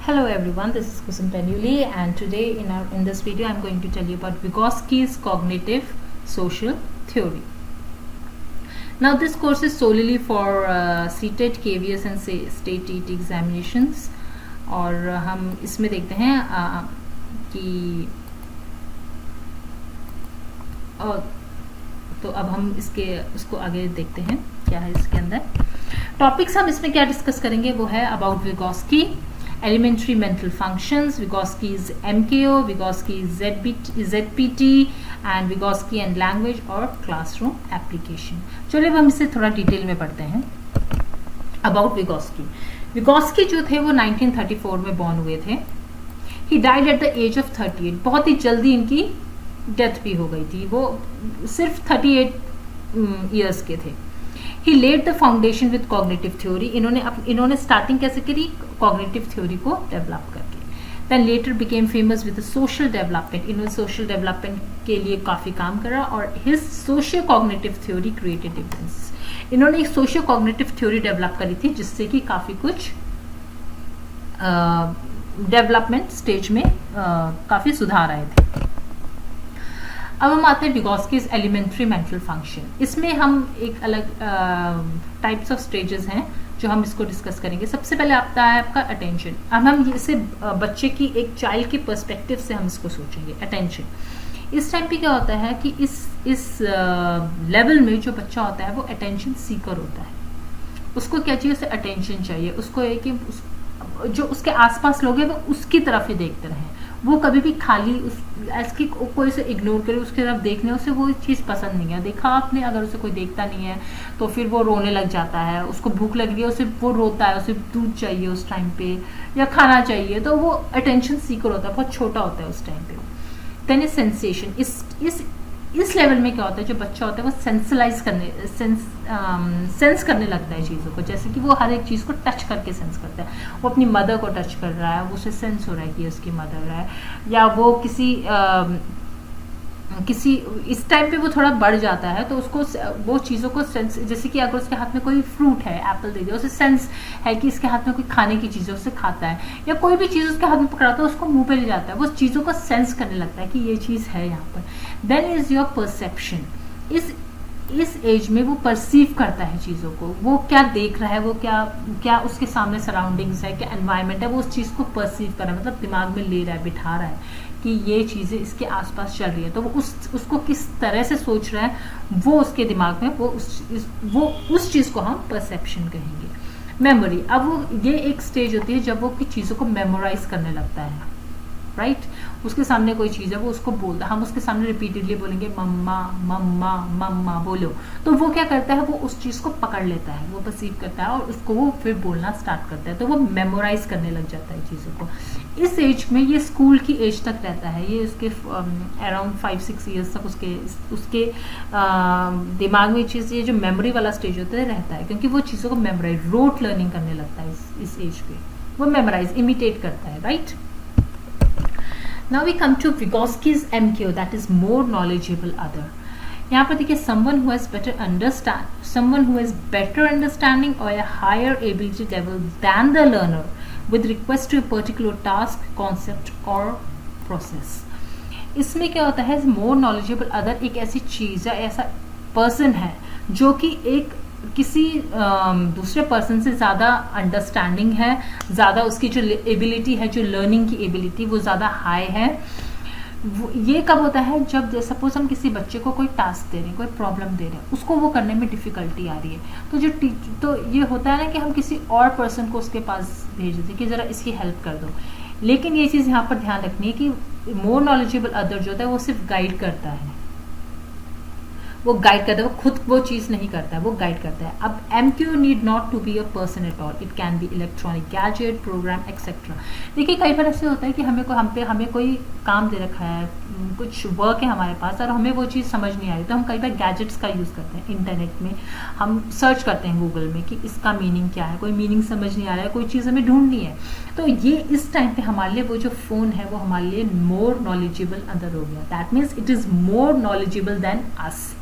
Hello everyone, this is Kusum Penuli and today in this video I'm going to tell you about Vygotsky's cognitive social theory. Now this course is solely for CTET, KVS and state TET examinations और हम इसमें देखते हैं कि तो अब हम उसको आगे देखते हैं क्या है इसके अंदर. टॉपिक्स हम इसमें क्या डिस्कस करेंगे वो है about Vygotsky, elementary mental functions, Vygotsky's MKO, Vygotsky's ZPT and Vygotsky and language और classroom application. चलिए अब हम इसे थोड़ा डिटेल में पढ़ते हैं. About Vygotsky. Vygotsky जो थे वो 1934 में बॉर्न हुए थे. He died at the age of 38. बहुत ही जल्दी इनकी डेथ भी हो गई थी. वो सिर्फ 38 ईयर्स के थे. He laid the foundation with cognitive theory. इन्होंने स्टार्टिंग कैसे करी? कॉग्निटिव थ्योरी को डेवलप करके. Then later became famous with the social development. इन्होंने सोशल डेवलपमेंट के लिए काफ़ी काम करा और his socio-cognitive theory created difference. इन्होंने एक socio-cognitive theory डेवलप करी थी जिससे कि काफ़ी कुछ डेवलपमेंट स्टेज में काफ़ी सुधार आए थे. अब हम आते हैं Vygotsky's एलिमेंट्री मेंटल फंक्शन. इसमें हम एक अलग टाइप्स ऑफ स्टेजेस हैं जो हम इसको डिस्कस करेंगे. सबसे पहले आता है आपका अटेंशन. अब हम इसे बच्चे की एक चाइल्ड के पर्सपेक्टिव से हम इसको सोचेंगे. अटेंशन इस टाइम पे क्या होता है कि इस लेवल में जो बच्चा होता है वो अटेंशन सीकर होता है. उसको क्या चाहिए? उसे अटेंशन चाहिए. उसको है कि जो उसके आसपास लोग हैं वो उसकी तरफ ही देखते रहें. वो कभी भी खाली ऐसी कोई से इग्नोर करे, उसकी तरफ देखने उसे वो चीज़ पसंद नहीं है. देखा आपने, अगर उसे कोई देखता नहीं है तो फिर वो रोने लग जाता है. उसको भूख लग रही है, उसे वो रोता है, उसे दूध चाहिए उस टाइम पे या खाना चाहिए. तो वो अटेंशन सीकर होता है, बहुत छोटा होता है उस टाइम पे. Then is sensation. इस लेवल में क्या होता है, जो बच्चा होता है वो सेंस करने लगता है चीज़ों को. जैसे कि वो हर एक चीज़ को टच करके सेंस करता है. वो अपनी मदर को टच कर रहा है, वो उसे सेंस हो रहा है कि उसकी मदर है. या वो किसी इस टाइम पे वो थोड़ा बढ़ जाता है तो उसको वो चीज़ों को सेंस, जैसे कि अगर उसके हाथ में कोई फ्रूट है, एप्पल दे दिया, उसे सेंस है कि इसके हाथ में कोई खाने की चीज़ है, उसे खाता है. या कोई भी चीज़ उसके हाथ में पकड़ाता है उसको मुंह पे ले जाता है. वो चीज़ों को सेंस करने लगता है कि ये चीज़ है यहाँ पर. Then is your perception. इस एज में वो परसीव करता है चीज़ों को. वो क्या देख रहा है, वो क्या उसके सामने सराउंडिंग्स है, क्या एनवायरनमेंट है, वो उस चीज़ को परसीव कर रहा है, मतलब दिमाग में ले रहा है, बिठा रहा है कि ये चीज़ें इसके आसपास चल रही है. तो वो उसको किस तरह से सोच रहा है वो उसके दिमाग में वो उस चीज़ को हम परसेप्शन कहेंगे. मेमोरी. अब वो ये एक स्टेज होती है जब वो की चीज़ों को मेमोराइज करने लगता है. राइट उसके सामने कोई चीज़ है, वो उसको बोलता है, हम उसके सामने रिपीटेडली बोलेंगे मम्मा मम्मा मम्मा बोलो, तो वो क्या करता है, वो उस चीज़ को पकड़ लेता है, वो परसीव करता है और उसको वो फिर बोलना स्टार्ट करता है. तो वो मेमोराइज करने लग जाता है चीज़ों को. इस एज में ये स्कूल की एज तक रहता है. ये उसके अराउंड 5-6 ईयर्स तक उसके दिमाग में चीज़, ये जो मेमोरी वाला स्टेज होता है रहता है, क्योंकि वो चीज़ों को मेमोराइज, रोट लर्निंग करने लगता है इस एज पे. वो मेमोराइज, इमिटेट करता है. Right. Now we come to Vygotsky's MKO, that is more knowledgeable other. यहाँ पर देखिए someone who has better understanding or a higher ability level than the learner with request to a particular task, concept or process. इसमें क्या होता है, more knowledgeable other एक ऐसी चीज़ या ऐसा person है जो कि एक किसी दूसरे पर्सन से ज़्यादा अंडरस्टैंडिंग है, ज़्यादा उसकी जो एबिलिटी है, जो लर्निंग की एबिलिटी वो ज़्यादा हाई है. ये कब होता है, जब सपोज हम किसी बच्चे को कोई टास्क दे रहे हैं, कोई प्रॉब्लम दे रहे हैं, उसको वो करने में डिफ़िकल्टी आ रही है, तो ये होता है ना कि हम किसी और पर्सन को उसके पास भेज देते हैं कि ज़रा इसकी हेल्प कर दो. लेकिन ये चीज़ यहाँ पर ध्यान रखनी है कि मोर नॉलेजेबल अदर जो होता है वो सिर्फ गाइड करता है. वो गाइड करता है, वो खुद वो चीज़ नहीं करता है, वो गाइड करता है. अब MQ need not to be a person at all. It can be electronic gadget, program etcetera. देखिए कई बार ऐसे होता है कि हमें कोई काम दे रखा है, कुछ वर्क है हमारे पास और हमें वो चीज़ समझ नहीं आ रही, तो हम कई बार गैजेट्स का यूज़ करते हैं. इंटरनेट में हम सर्च करते हैं गूगल में कि इसका मीनिंग क्या है, कोई मीनिंग समझ नहीं आ रहा है, कोई चीज़ हमें ढूंढनी है. तो ये इस टाइम पे हमारे लिए वो जो फ़ोन है वो हमारे लिए मोर नॉलेजेबल अंदर हो गया. That means it is more knowledgeable than us.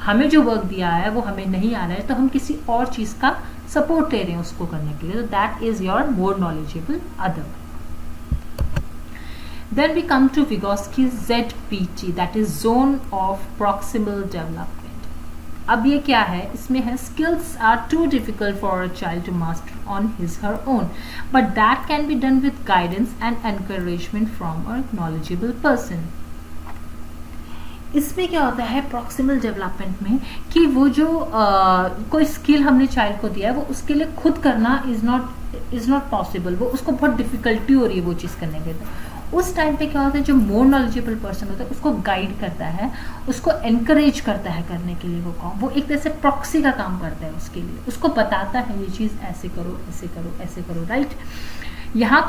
हमें जो वर्क दिया है वो हमें नहीं आ रहा है, तो हम किसी और चीज़ का सपोर्ट ले रहे हैं उसको करने के लिए. तो that is your more knowledgeable other. Then we come to Vygotsky's ZPT, that is Zone of Proximal Development. अब ये क्या है, इसमें है skills are too difficult for a child to master on his her own, but that can be done with guidance and encouragement from a knowledgeable person. इसमें क्या होता है प्रॉक्सिमल डेवलपमेंट में कि वो जो कोई स्किल हमने चाइल्ड को दिया है वो उसके लिए खुद करना इज नॉट पॉसिबल, वो उसको बहुत डिफिकल्टी हो रही है वो चीज़ करने के लिए। उस टाइम पे क्या होता है, जो मोर नॉलेजेबल पर्सन होता है उसको गाइड करता है, उसको एनकरेज करता है करने के लिए वो काम, वो एक तरह से प्रॉक्सी का काम करता है उसके लिए, उसको बताता है ये चीज़ ऐसे करो ऐसे करो ऐसे करो, राइट। यहाँ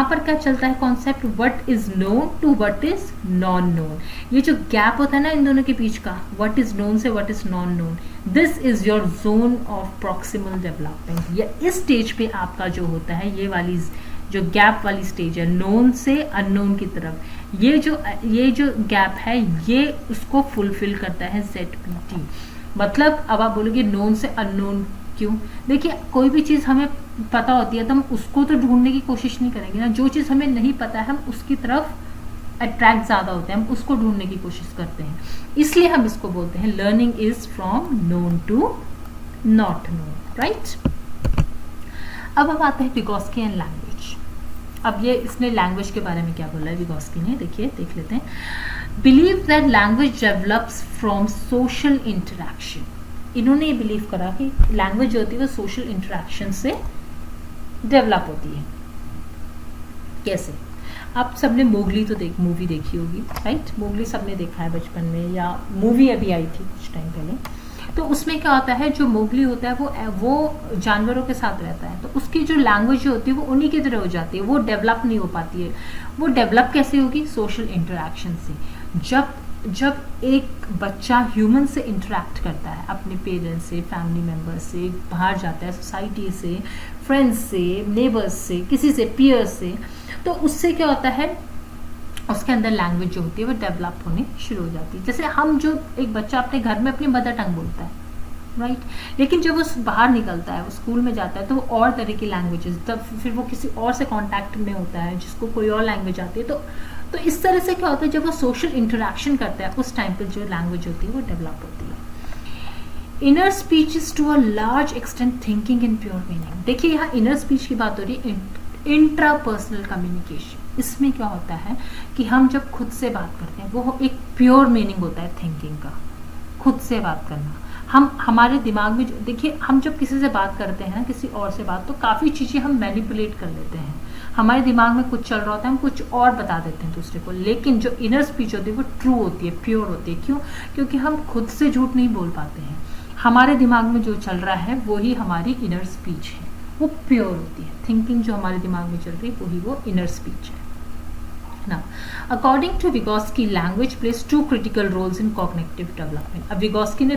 पर क्या चलता है concept, what is known to what is non known. ये जो गैप होता है ना इन दोनों के बीच का, व्हाट इज नोन से what is non known, this is your zone of proximal development. या इस स्टेज पे आपका जो होता है ये वाली जो गैप वाली स्टेज है, नोन से अननोन की तरफ, ये जो गैप है ये उसको फुलफिल करता है ZPT। मतलब अब आप बोलोगे नोन से अननोन क्यों, देखिए कोई भी चीज़ हमें पता होती है तो हम उसको तो ढूंढने की कोशिश नहीं करेंगे ना, जो चीज़ हमें नहीं पता है हम उसकी तरफ अट्रैक्ट ज़्यादा होते हैं, हम उसको ढूंढने की कोशिश करते हैं, इसलिए हम इसको बोलते हैं learning is from known to not known, right. अब हम आते हैं विगोस्की एंड लैंग्वेज। अब ये इसने लैंग्वेज के बारे में क्या बोला है विगोस्की ने, देखिए देख लेते हैं। Believe that language develops from social interaction. इन्होंने ये बिलीव करा कि लैंग्वेज जो होती है वो सोशल इंटरेक्शन से डेवलप होती है। कैसे, आप सबने मोगली तो मूवी देखी होगी, राइट। मोगली सबने देखा है बचपन में, या मूवी अभी आई थी कुछ टाइम पहले। तो उसमें क्या होता है, जो मोगली होता है वो जानवरों के साथ रहता है, तो उसकी जो लैंग्वेज जो होती है वो उन्हीं की तरह हो जाती है, वो डेवलप नहीं हो पाती है। वो डेवलप कैसे होगी, सोशल इंटरेक्शन से। जब एक बच्चा ह्यूमन से इंटरेक्ट करता है, अपने पेरेंट्स से, फैमिली मेम्बर्स से, बाहर जाता है सोसाइटी से, फ्रेंड्स से, नेबर्स से, किसी से, पीयर्स से, तो उससे क्या होता है, उसके अंदर लैंग्वेज जो होती है वो डेवलप होने शुरू हो जाती है। जैसे हम जो एक बच्चा अपने घर में अपनी मदर टंग बोलता है, राइट, लेकिन जब वो बाहर निकलता है, वो स्कूल में जाता है, तो वो और तरह की लैंग्वेजेस, तब फिर वो किसी और से कांटेक्ट में होता है जिसको कोई और लैंग्वेज आती है, तो इस तरह से क्या होता है, जब वो सोशल इंटरेक्शन करता है उस टाइम पर जो लैंग्वेज होती है वो डेवलप होती है। Inner speech is to a large extent thinking in pure meaning. देखिए यहाँ इनर स्पीच की बात हो रही है, इंट्रापर्सनल कम्युनिकेशन। इसमें क्या होता है कि हम जब खुद से बात करते हैं, वो एक प्योर मीनिंग होता है थिंकिंग का, खुद से बात करना। हमारे दिमाग में देखिए, हम जब किसी से बात करते हैं, किसी और से बात, तो काफ़ी चीज़ें हम मैनिपुलेट कर लेते हैं, हमारे दिमाग में कुछ चल रहा होता है, हम कुछ और बता देते हैं दूसरे को। लेकिन जो इनर स्पीच होती है वो ट्रू होती है, प्योर होती है। क्यों? क्योंकि हम खुद से झूठ नहीं बोल पाते हैं, हमारे दिमाग में जो चल रहा है वही हमारी इनर स्पीच है, वो प्योर होती है। थिंकिंग जो हमारे दिमाग में चल रही है वही वो इनर स्पीच है। Now, according to Vygotsky, language plays two critical roles in cognitive development. अब Vygotsky ने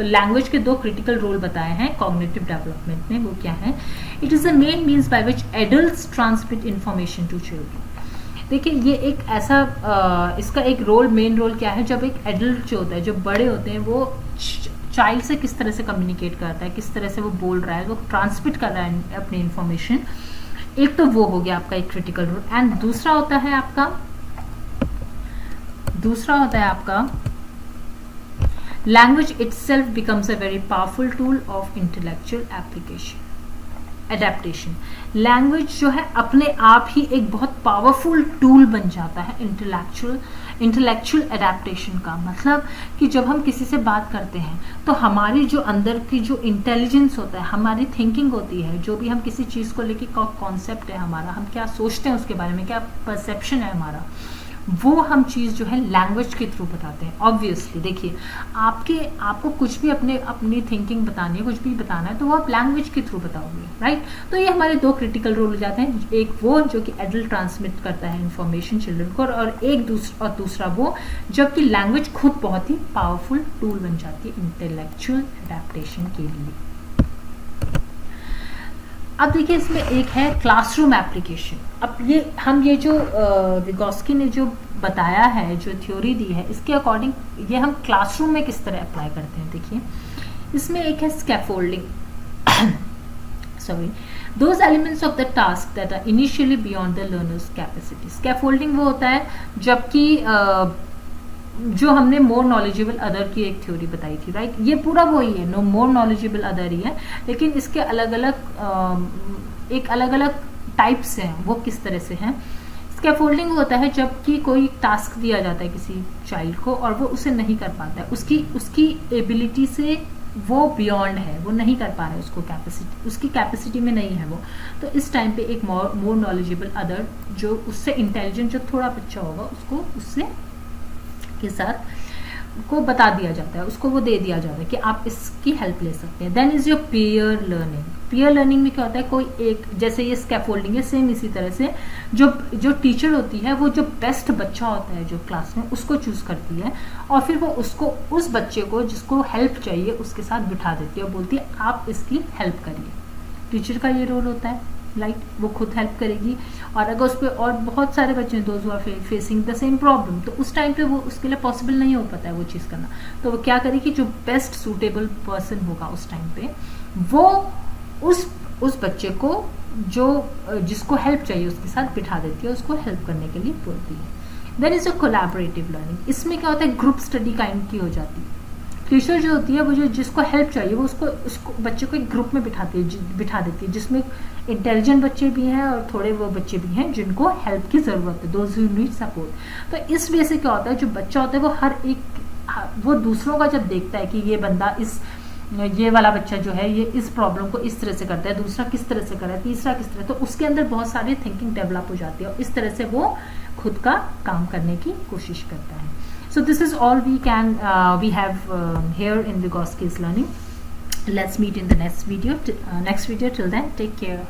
लैंग्वेज के दो क्रिटिकल रोल बताए हैं कॉग्निटिव डेवलपमेंट में। वो क्या है? It is the main means by which adults transmit information to children. देखिए ये एक ऐसा इसका एक रोल, मेन रोल क्या है, जब एक एडल्ट जो होता है, जो बड़े होते हैं, वो चाइल्ड से किस तरह से कम्युनिकेट करता है, किस तरह से वो बोल रहा है, वो ट्रांसमिट कर रहा है अपनी इंफॉर्मेशन। एक तो वो हो गया आपका एक क्रिटिकल रोल, एंड दूसरा होता है आपका language itself becomes a very powerful tool of intellectual adaptation. Language जो है अपने आप ही एक बहुत पावरफुल टूल बन जाता है इंटेलेक्चुअल एडेप्टेशन का। मतलब कि जब हम किसी से बात करते हैं तो हमारी जो अंदर की जो इंटेलिजेंस होता है, हमारी थिंकिंग होती है, जो भी हम किसी चीज़ को लेके कॉन्सेप्ट है हमारा, हम क्या सोचते हैं उसके बारे में, क्या परसेप्शन है हमारा, वो हम चीज़ जो है लैंग्वेज के थ्रू बताते हैं। ऑब्वियसली देखिए, आपको कुछ भी अपनी थिंकिंग बतानी है, कुछ भी बताना है, तो वो आप लैंग्वेज के थ्रू बताओगे, राइट। तो ये हमारे दो क्रिटिकल रोल हो जाते हैं, एक वो जो कि एडल्ट ट्रांसमिट करता है इंफॉर्मेशन चिल्ड्रन को, और दूसरा वो जबकि लैंग्वेज खुद बहुत ही पावरफुल टूल बन जाती है इंटेलेक्चुअल एडेप्टेशन के लिए। अब देखिए इसमें एक है क्लासरूम एप्लीकेशन। अब ये जो विगोस्की ने जो बताया है, जो थ्योरी दी है, इसके अकॉर्डिंग ये हम क्लासरूम में किस तरह अप्लाई करते हैं। देखिए इसमें एक है scaffolding. sorry, those elements of the task that are initially beyond the learner's capacity. Scaffolding वो होता है जबकि जो हमने मोर नॉलेजेबल अदर की एक थ्योरी बताई थी, राइट, ये पूरा वही है, नो मोर नॉलेजेबल अदर ही है, लेकिन इसके अलग अलग एक अलग अलग टाइप्स हैं, वो किस तरह से हैं. स्कैफोल्डिंग होता है जबकि कोई टास्क दिया जाता है किसी चाइल्ड को और वो उसे नहीं कर पाता है, उसकी एबिलिटी से वो बियॉन्ड है, वो नहीं कर पा रहा है, उसको कैपेसिटी, उसकी कैपेसिटी में नहीं है वो, तो इस टाइम पे एक मोर नॉलेजेबल अदर जो उससे इंटेलिजेंट जो थोड़ा बच्चा होगा उसको उससे के साथ को बता दिया जाता है, उसको वो दे दिया जाता है कि आप इसकी हेल्प ले सकते हैं. Then is your peer learning. Peer learning में क्या होता है, कोई एक, जैसे ये स्कैफोल्डिंग है, सेम इसी तरह से जो टीचर होती है वो जो बेस्ट बच्चा होता है जो क्लास में उसको चूज करती है और फिर वो उसको उस बच्चे को जिसको हेल्प चाहिए उसके साथ बिठा देती है और बोलती है आप इसकी हेल्प करिए. टीचर का ये रोल होता है, राइट, वो खुद हेल्प करेगी. और अगर उस पर और बहुत सारे बच्चे हैं those who are facing the same problem, तो उस टाइम पे वो उसके लिए पॉसिबल नहीं हो पाता है वो चीज़ करना, तो वो क्या करेगी, जो बेस्ट सूटेबल पर्सन होगा उस टाइम पे वो उस बच्चे को जो जिसको हेल्प चाहिए उसके साथ बिठा देती है, उसको हेल्प करने के लिए बोलती है. Then is a collaborative learning. इसमें क्या होता है, ग्रुप स्टडी काइंड की हो जाती है. टीचर जो होती है वो जो जिसको हेल्प चाहिए वो उसको बच्चे को एक ग्रुप में बिठा देती है जिसमें इंटेलिजेंट बच्चे भी हैं और थोड़े वो बच्चे भी हैं जिनको हेल्प की ज़रूरत है, दोज हु नीड सपोर्ट. तो इस वजह से क्या होता है, जो बच्चा होता है वो हर एक वो दूसरों का जब देखता है कि ये बंदा ये वाला बच्चा जो है ये इस प्रॉब्लम को इस तरह से करता है, दूसरा किस तरह से कर रहा है, तीसरा किस तरह, तो उसके अंदर बहुत सारी थिंकिंग डेवलप हो जाती है और इस तरह से वो खुद का काम करने की कोशिश करता है. So this is all we have here in Vygotsky's learning. Let's meet in the next video. Till then, take care.